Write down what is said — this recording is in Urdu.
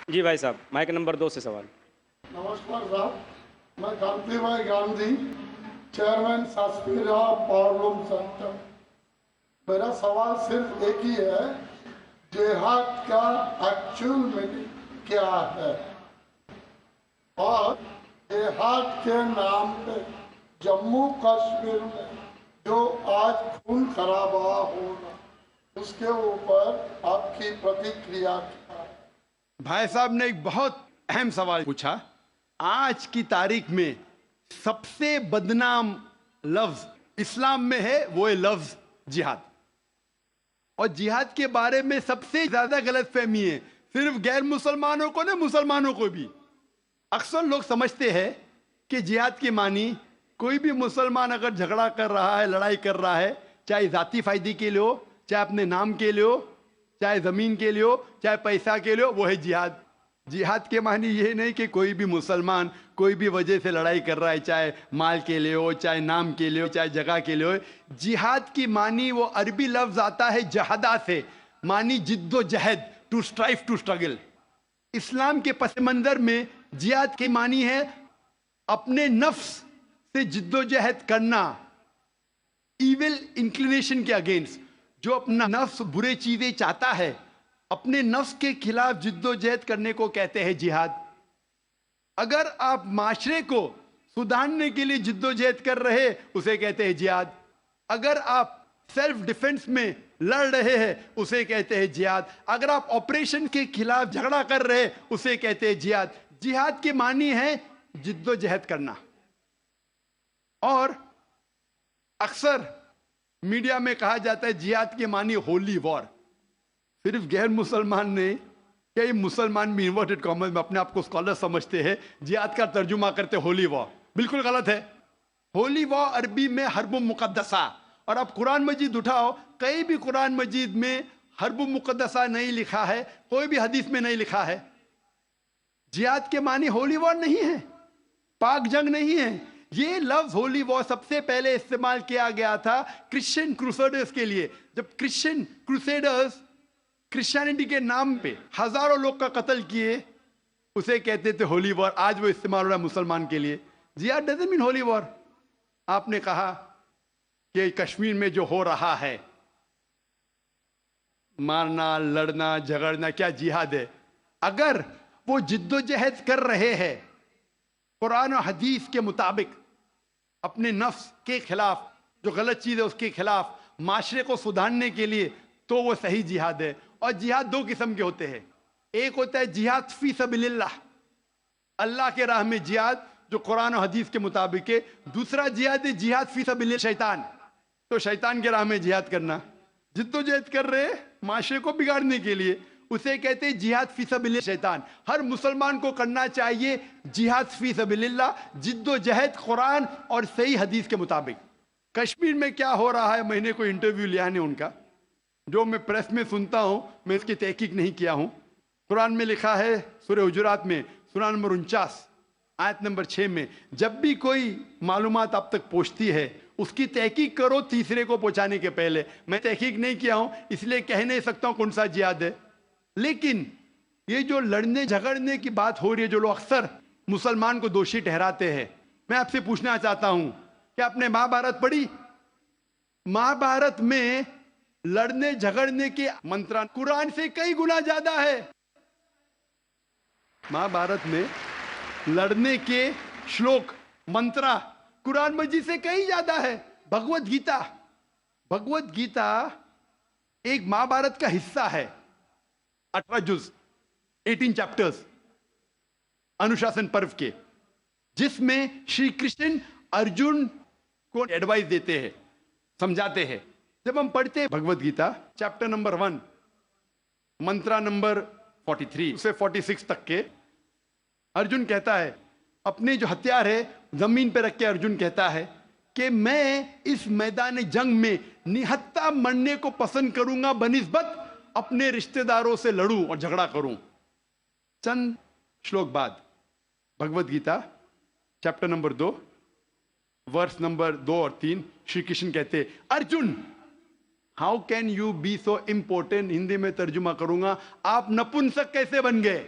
جی بھائی صاحب، مائک نمبر 2 سے سوال۔ نمسکار صاحب، میں کانتی بھائی گاندھی، چیئرمین ساسپیرا پاورلوم سینٹر۔ میرا سوال صرف ایک ہی ہے، جہاد کا ایکچوئل میننگ کیا ہے؟ اور جہاد کے نام پہ جموں کشمیر میں جو آج خون خرابہ ہو رہا، اس کے اوپر آپ کی پرتیکریا کیا ہے؟ بھائی صاحب نے ایک بہت اہم سوال پوچھا۔ آج کی تاریخ میں سب سے بدنام لفظ اسلام میں ہے، وہ ہے لفظ جہاد۔ اور جہاد کے بارے میں سب سے زیادہ غلط فہمی ہے، صرف غیر مسلمانوں کو نہیں، مسلمانوں کو بھی۔ اکثر لوگ سمجھتے ہیں کہ جہاد کے معنی کوئی بھی مسلمان اگر جھگڑا کر رہا ہے، لڑائی کر رہا ہے، چاہے ذاتی فائدے کے لیے ہو، چاہے اپنے نام کے لیے ہو، چاہے زمین کے لیے ہو، چاہے پیسہ کے لیے ہو، وہ ہے جہاد۔ جہاد کے معنی یہ نہیں کہ کوئی بھی مسلمان کوئی بھی وجہ سے لڑائی کر رہا ہے، چاہے مال کے لیے ہو، چاہے نام کے لیے ہو، چاہے جگہ کے لیے ہو۔ جہاد کی معنی وہ عربی لفظ آتا ہے جہادہ سے، معنی جد و جہد، ٹو اسٹرائیو، ٹو اسٹرگل۔ اسلام کے پس منظر میں جہاد کی معنی ہے اپنے نفس سے جد و جہد کرنا، ایول انکلینیشن کے اگینسٹ۔ جو اپنا نفس برے چیزیں چاہتا ہے، اپنے نفس کے خلاف جد و جہد کرنے کو کہتے ہیں جہاد۔ اگر آپ معاشرے کو سدھارنے کے لیے جد و جہد کر رہے، اسے کہتے ہیں جہاد۔ اگر آپ سیلف ڈیفنس میں لڑ رہے ہیں، اسے کہتے ہیں جہاد۔ اگر آپ آپریشن کے خلاف جھگڑا کر رہے، اسے کہتے ہیں جہاد۔ جہاد کے معنی ہے جد و جہد کرنا۔ اور اکثر میڈیا میں کہا جاتا ہے جہاد کے معنی ہولی وار۔ صرف غیر مسلمان نے، کئی مسلمان بھی انورٹڈ کامنز میں اپنے آپ کو اسکالر سمجھتے ہیں، جہاد کا ترجمہ کرتے ہولی وار۔ بالکل غلط ہے۔ ہولی وار عربی میں حرب مقدسہ، اور آپ قرآن مجید اٹھاؤ، کئی بھی قرآن مجید میں حرب مقدسہ نہیں لکھا ہے، کوئی بھی حدیث میں نہیں لکھا ہے۔ جہاد کے معنی ہولی وار نہیں ہے، پاک جنگ نہیں ہے۔ یہ لفظ ہولی وار سب سے پہلے استعمال کیا گیا تھا کرسچین کروسیڈرز کے لیے، جب کرسچین کروسیڈرز کرسچینٹی کے نام پہ ہزاروں لوگ کا قتل کیے، اسے کہتے تھے ہولی وار۔ آج وہ استعمال ہو رہا ہے مسلمان کے لیے۔ جہاد ڈزنٹ مین ہولی وار۔ آپ نے کہا کہ کشمیر میں جو ہو رہا ہے، مارنا، لڑنا، جھگڑنا، کیا جہاد ہے؟ اگر وہ جد و جہد کر رہے ہیں قرآن و حدیث کے مطابق، اپنے نفس کے خلاف، جو غلط چیز ہے اس کے خلاف، معاشرے کو سدھارنے کے لیے، تو وہ صحیح جہاد ہے۔ اور جہاد دو قسم کے ہوتے ہیں، ایک ہوتا ہے جہاد فی سبیل اللہ، اللہ کے راہ میں جہاد جو قرآن و حدیث کے مطابق ہے۔ دوسرا جہاد ہے جہاد فی سبیل شیطان، تو شیطان کے راہ میں جہاد کرنا، جد و جہد کر رہے معاشرے کو بگاڑنے کے لیے، اسے کہتے ہیں جہاد فی سبیل شیطان۔ ہر مسلمان کو کرنا چاہیے جہاد فی سبیل اللہ، جد و جہد قرآن اور صحیح حدیث کے مطابق۔ کشمیر میں کیا ہو رہا ہے، میں نے کوئی انٹرویو لیا نہیں ان کا، جو میں پریس میں سنتا ہوں، میں اس کی تحقیق نہیں کیا ہوں۔ قرآن میں لکھا ہے سورہ حجرات میں، سورہ نمبر 49 آیت نمبر 6 میں، جب بھی کوئی معلومات آپ تک پہنچتی ہے، اس کی تحقیق کرو تیسرے کو پہنچانے کے پہلے۔ میں تحقیق نہیں کیا ہوں، اس لیے کہہ نہیں سکتا ہوں کون سا جہاد ہے۔ لیکن یہ جو لڑنے جھگڑنے کی بات ہو رہی ہے، جو لوگ اکثر مسلمان کو دوشی ٹھہراتے ہیں، میں آپ سے پوچھنا چاہتا ہوں کہ آپ نے مہابھارت پڑھی؟ مہابھارت میں لڑنے جھگڑنے کے منتر قرآن سے کئی گنا زیادہ ہے۔ مہابھارت میں لڑنے کے شلوک، منترا قرآن مجید سے کئی زیادہ ہے۔ بھگوت گیتا، بھگوت گیتا ایک مہابھارت کا حصہ ہے، 18 جز، 18 چیپٹرز انوشاسن پرو کے، جس میں شری کرشن ارجن کو ایڈوائز دیتے ہیں، سمجھاتے ہیں۔ جب ہم پڑھتے ہیں Bhagavad Gita chapter number 1 mantra number 43 سے 46 تک کے، ارجن کہتا ہے، اپنے جو ہتھیار ہے زمین پہ رکھ کے ارجن کہتا ہے کہ میں اس میدان جنگ میں نہتا مرنے کو پسند کروں گا بنسبت اپنے رشتہ داروں سے لڑوں اور جھگڑا کروں۔ چند شلوک بعد Bhagavad Gita chapter number 2 verse number 2 اور 3، شری کرشن کہتے Arjun how can you be so important, Hindi میں ترجمہ کروں گا، آپ نپنسک کیسے بن گئے؟